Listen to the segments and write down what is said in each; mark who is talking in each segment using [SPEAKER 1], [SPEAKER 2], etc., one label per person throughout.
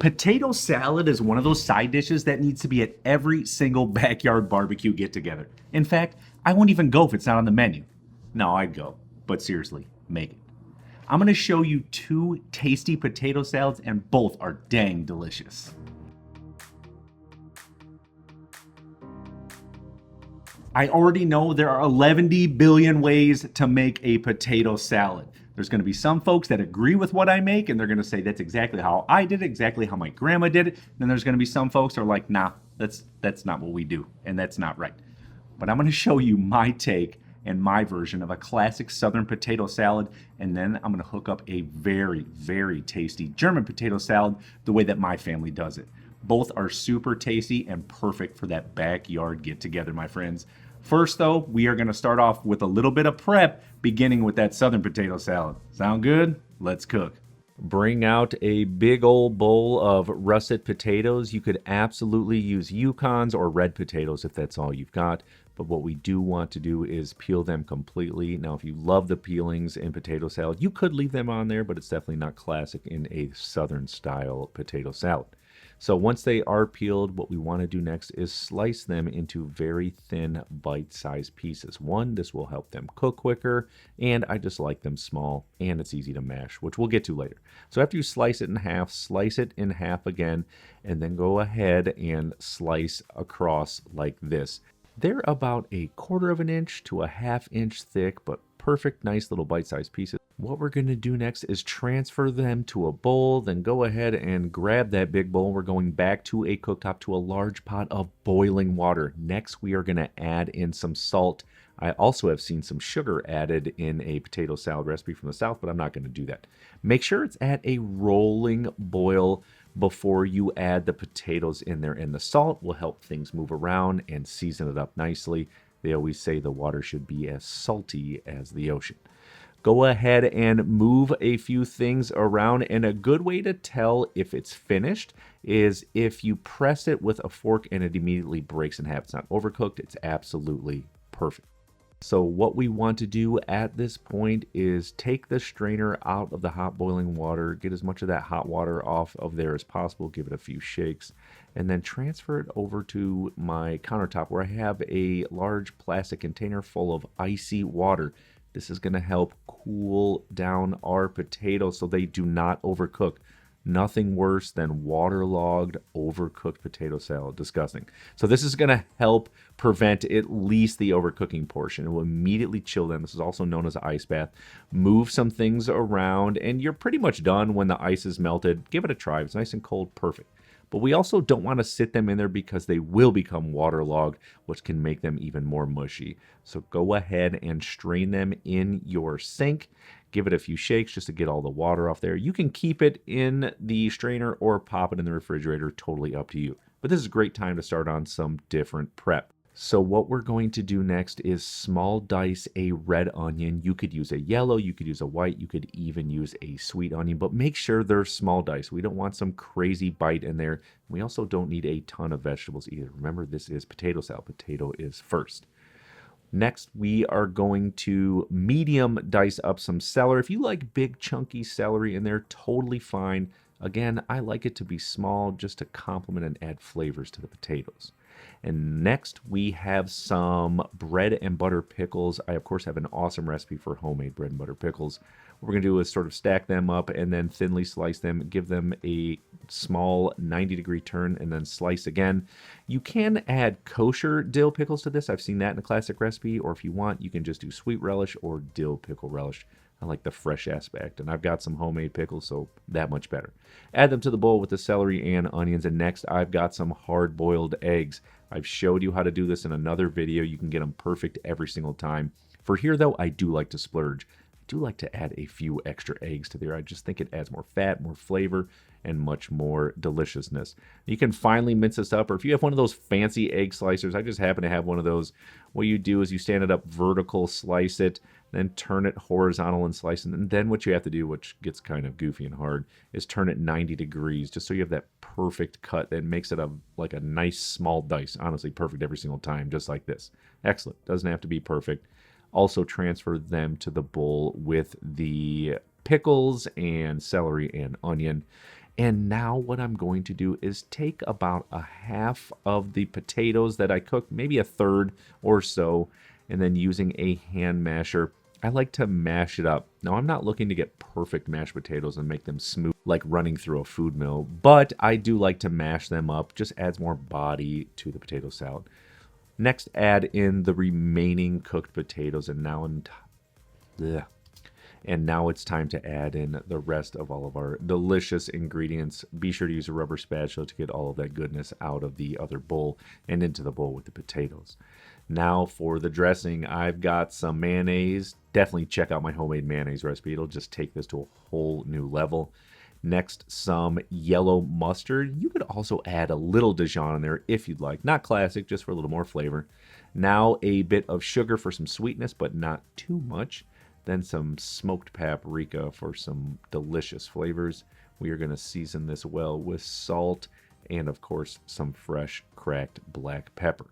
[SPEAKER 1] Potato salad is one of those side dishes that needs to be at every single backyard barbecue get together. In fact, I won't even go if it's not on the menu. No, I'd go, but seriously, make it. I'm gonna show you two tasty potato salads, and both are dang delicious. I already know there are 11 billion ways to make a potato salad. There's going to be some folks that agree with what I make, and they're going to say that's exactly how I did it, exactly how my grandma did it. Then there's going to be some folks that are like, nah, that's not what we do, and that's not right. But I'm going to show you my take and my version of a classic Southern potato salad, and then I'm going to hook up a very, very tasty German potato salad the way that my family does it. Both are super tasty and perfect for that backyard get-together, my friends. First, though, we are going to start off with a little bit of prep, beginning with that Southern potato salad. Sound good? Let's cook. Bring out a big old bowl of russet potatoes. You could absolutely use Yukons or red potatoes if that's all you've got. But what we do want to do is peel them completely. Now, if you love the peelings in potato salad, you could leave them on there, but it's definitely not classic in a Southern style potato salad. So once they are peeled, what we want to do next is slice them into very thin bite-sized pieces. One, this will help them cook quicker, and I just like them small, and it's easy to mash, which we'll get to later. So after you slice it in half again, and then go ahead and slice across like this. They're about 1/4 of an inch to 1/2 inch thick, but perfect, nice little bite-sized pieces. What we're going to do next is transfer them to a bowl, then go ahead and grab that big bowl. We're going back to a cooktop to a large pot of boiling water. Next, we are going to add in some salt. I also have seen some sugar added in a potato salad recipe from the South, but I'm not going to do that. Make sure it's at a rolling boil before you add the potatoes in there, and the salt will help things move around and season it up nicely. They always say the water should be as salty as the ocean. Go ahead and move a few things around, and a good way to tell if it's finished is if you press it with a fork and it immediately breaks in half. It's not overcooked, it's absolutely perfect. So what we want to do at this point is take the strainer out of the hot boiling water, get as much of that hot water off of there as possible, give it a few shakes, and then transfer it over to my countertop where I have a large plastic container full of icy water. This is going to help cool down our potatoes so they do not overcook. Nothing worse than waterlogged, overcooked potato salad. Disgusting. So this is going to help prevent at least the overcooking portion. It will immediately chill them. This is also known as an ice bath. Move some things around, and you're pretty much done when the ice is melted. Give it a try. It's nice and cold. Perfect. But we also don't want to sit them in there because they will become waterlogged, which can make them even more mushy. So go ahead and strain them in your sink. Give it a few shakes just to get all the water off there. You can keep it in the strainer or pop it in the refrigerator, totally up to you. But this is a great time to start on some different prep. So what we're going to do next is small dice a red onion. You could use a yellow, you could use a white, you could even use a sweet onion, but make sure they're small dice. We don't want some crazy bite in there. We also don't need a ton of vegetables either. Remember, this is potato salad. Potato is first. Next, we are going to medium dice up some celery. If you like big chunky celery in there, totally fine. Again, I like it to be small just to complement and add flavors to the potatoes. And next, we have some bread and butter pickles. I, of course, have an awesome recipe for homemade bread and butter pickles. What we're going to do is sort of stack them up and then thinly slice them, give them a small 90-degree turn, and then slice again. You can add kosher dill pickles to this. I've seen that in a classic recipe, or if you want, you can just do sweet relish or dill pickle relish. I like the fresh aspect, and I've got some homemade pickles, so that much better. Add them to the bowl with the celery and onions, and next I've got some hard-boiled eggs. I've showed you how to do this in another video. You can get them perfect every single time. For here, though, I do like to splurge. I do like to add a few extra eggs to there. I just think it adds more fat, more flavor, and much more deliciousness. You can finely mince this up, or if you have one of those fancy egg slicers, I just happen to have one of those. What you do is you stand it up vertical, slice it, then turn it horizontal and slice it. And then what you have to do, which gets kind of goofy and hard, is turn it 90 degrees just so you have that perfect cut that makes it like a nice small dice. Honestly, perfect every single time, just like this. Excellent. Doesn't have to be perfect. Also transfer them to the bowl with the pickles and celery and onion.
[SPEAKER 2] And now what I'm going to do is take about a half of the potatoes that I cooked, maybe a third or so, and then using a hand masher, I like to mash it up. Now, I'm not looking to get perfect mashed potatoes and make them smooth like running through a food mill, but I do like to mash them up. Just adds more body to the potato salad. Next, add in the remaining cooked potatoes, and now it's time to add in the rest of all of our delicious ingredients. Be sure to use a rubber spatula to get all of that goodness out of the other bowl and into the bowl with the potatoes. Now for the dressing, I've got some mayonnaise. Definitely check out my homemade mayonnaise recipe. It'll just take this to a whole new level. Next, some yellow mustard. You could also add a little Dijon in there if you'd like. Not classic, just for a little more flavor. Now a bit of sugar for some sweetness, but not too much. Then some smoked paprika for some delicious flavors. We are going to season this well with salt and, of course, some fresh cracked black pepper.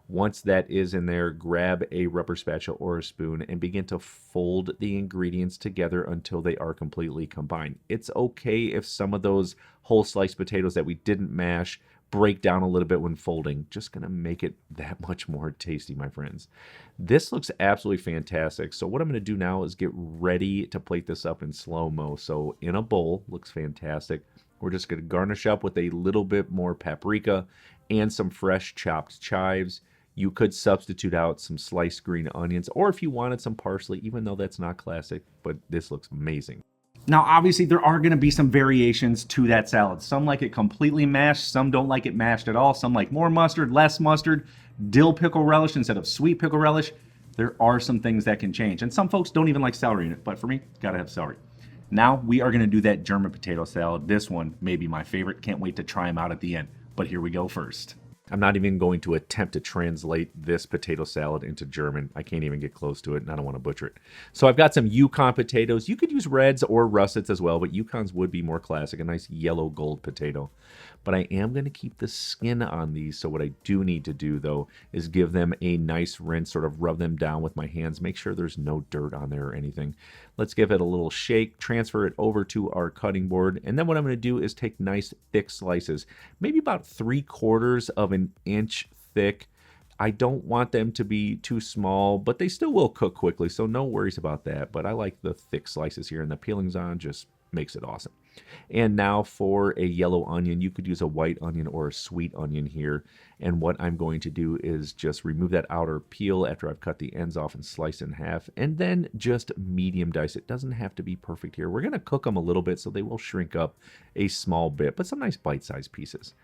[SPEAKER 2] Once that is in there, grab a rubber spatula or a spoon and begin to fold the ingredients together until they are completely combined. It's okay if some of those whole sliced potatoes that we didn't mash break down a little bit when folding. Just going to make it that much more tasty, my friends. This looks absolutely fantastic. So what I'm going to do now is get ready to plate this up in slow-mo. So in a bowl, looks fantastic. We're just going to garnish up with a little bit more paprika and some fresh chopped chives. You could substitute out some sliced green onions, or if you wanted some parsley, even though that's not classic, but this looks amazing.
[SPEAKER 1] Now, obviously, there are going to be some variations to that salad. Some like it completely mashed. Some don't like it mashed at all. Some like more mustard, less mustard, dill pickle relish instead of sweet pickle relish. There are some things that can change. And some folks don't even like celery in it. But for me, got to have celery. Now, we are going to do that German potato salad. This one may be my favorite. Can't wait to try them out at the end. But here we go first.
[SPEAKER 2] I'm not even going to attempt to translate this potato salad into German. I can't even get close to it, and I don't want to butcher it. So I've got some Yukon potatoes. You could use reds or russets as well, but Yukons would be more classic, a nice yellow gold potato. But I am going to keep the skin on these, so what I do need to do, though, is give them a nice rinse, sort of rub them down with my hands, make sure there's no dirt on there or anything. Let's give it a little shake, transfer it over to our cutting board, and then what I'm going to do is take nice thick slices, maybe about 3/4 of an inch thick. I don't want them to be too small, but they still will cook quickly, so no worries about that. But I like the thick slices here, and the peelings on just makes it awesome. And now for a yellow onion, you could use a white onion or a sweet onion here. And what I'm going to do is just remove that outer peel after I've cut the ends off and slice in half, and then just medium dice. It doesn't have to be perfect here. We're going to cook them a little bit so they will shrink up a small bit, but some nice bite-sized pieces.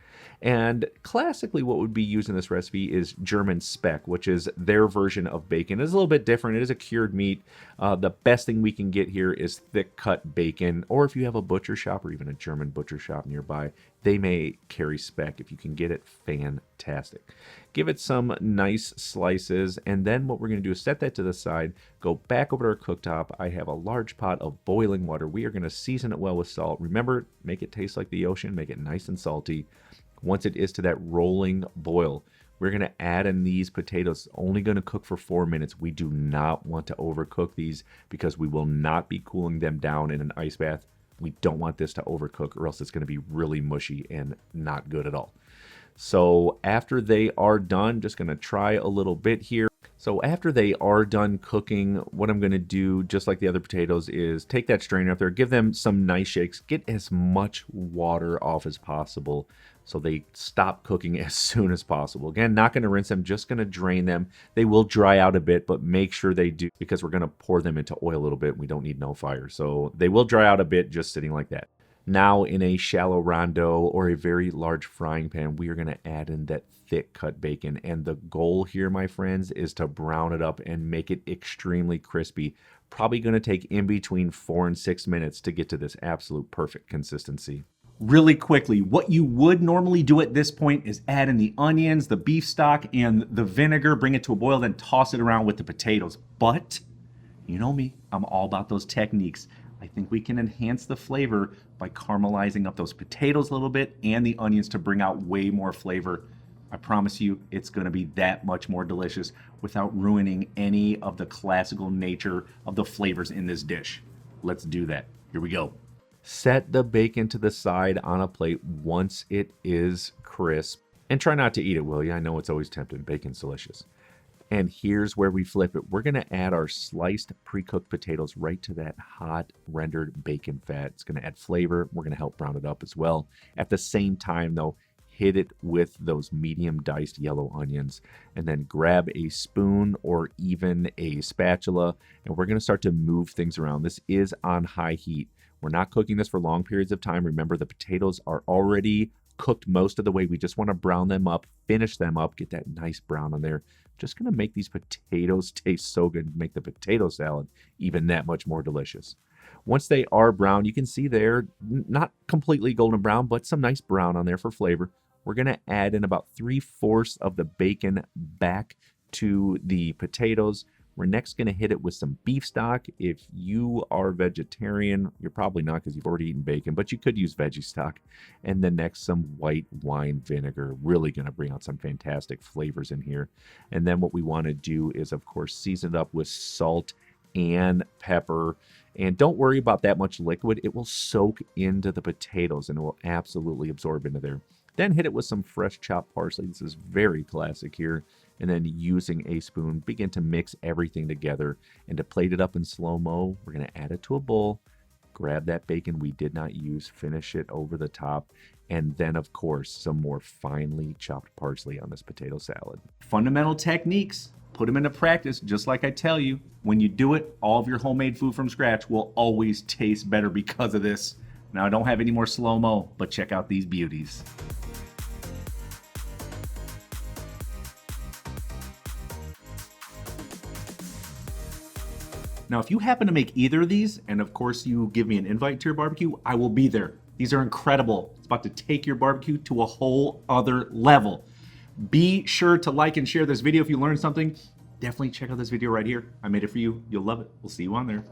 [SPEAKER 2] And classically what would be used in this recipe is German speck, which is their version of bacon. It's a little bit different. It is a cured meat. The best thing we can get here is thick cut bacon, or if you have a butcher shop or even a German butcher shop nearby, they may carry speck. If you can get it, fantastic. Give it some nice slices, and then what we're going to do is set that to the side, go back over to our cooktop. I have a large pot of boiling water. We are going to season it well with salt. Remember, make it taste like the ocean, make it nice and salty. Once it is to that rolling boil, we're going to add in these potatoes. Only going to cook for 4 minutes. We do not want to overcook these because we will not be cooling them down in an ice bath. We don't want this to overcook, or else it's going to be really mushy and not good at all. So after they are done, just going to try a little bit here. So after they are done cooking, what I'm going to do, just like the other potatoes, is take that strainer up there, give them some nice shakes, get as much water off as possible so they stop cooking as soon as possible. Again, not going to rinse them, just going to drain them. They will dry out a bit, but make sure they do, because we're going to pour them into oil a little bit. We don't need no fire. So they will dry out a bit just sitting like that. Now in a shallow rondo or a very large frying pan, we are going to add in that thick cut bacon. And the goal here, my friends, is to brown it up and make it extremely crispy. Probably going to take in between 4 and 6 minutes to get to this absolute perfect consistency.
[SPEAKER 1] Really quickly, what you would normally do at this point is add in the onions, the beef stock, and the vinegar, bring it to a boil, then toss it around with the potatoes. But you know me, I'm all about those techniques. I think we can enhance the flavor by caramelizing up those potatoes a little bit and the onions to bring out way more flavor. I promise you, it's going to be that much more delicious without ruining any of the classical nature of the flavors in this dish. Let's do that. Here we go.
[SPEAKER 2] Set the bacon to the side on a plate once it is crisp. And try not to eat it, will you? I know it's always tempting. Bacon's delicious. And here's where we flip it. We're going to add our sliced pre-cooked potatoes right to that hot rendered bacon fat. It's going to add flavor. We're going to help brown it up as well. At the same time, though, hit it with those medium diced yellow onions, and then grab a spoon or even a spatula, and we're going to start to move things around. This is on high heat. We're not cooking this for long periods of time. Remember, the potatoes are already cooked most of the way. We just want to brown them up, finish them up, get that nice brown on there. Just going to make these potatoes taste so good, make the potato salad even that much more delicious. Once they are brown, you can see they're not completely golden brown, but some nice brown on there for flavor. We're going to add in about 3/4 of the bacon back to the potatoes. We're next going to hit it with some beef stock. If you are vegetarian, you're probably not because you've already eaten bacon, but you could use veggie stock. And then next, some white wine vinegar. Really going to bring out some fantastic flavors in here. And then what we want to do is, of course, season it up with salt and pepper. And don't worry about that much liquid. It will soak into the potatoes and it will absolutely absorb into there. Then hit it with some fresh chopped parsley. This is very classic here. And then using a spoon, begin to mix everything together. And to plate it up in slow-mo, we're going to add it to a bowl, grab that bacon we did not use, finish it over the top, and then, of course, some more finely chopped parsley on this potato salad.
[SPEAKER 1] Fundamental techniques. Put them into practice, just like I tell you. When you do it, all of your homemade food from scratch will always taste better because of this. Now, I don't have any more slow-mo, but check out these beauties. Now, if you happen to make either of these, and of course you give me an invite to your barbecue, I will be there. These are incredible. It's about to take your barbecue to a whole other level. Be sure to like and share this video if you learned something. Definitely check out this video right here. I made it for you. You'll love it. We'll see you on there.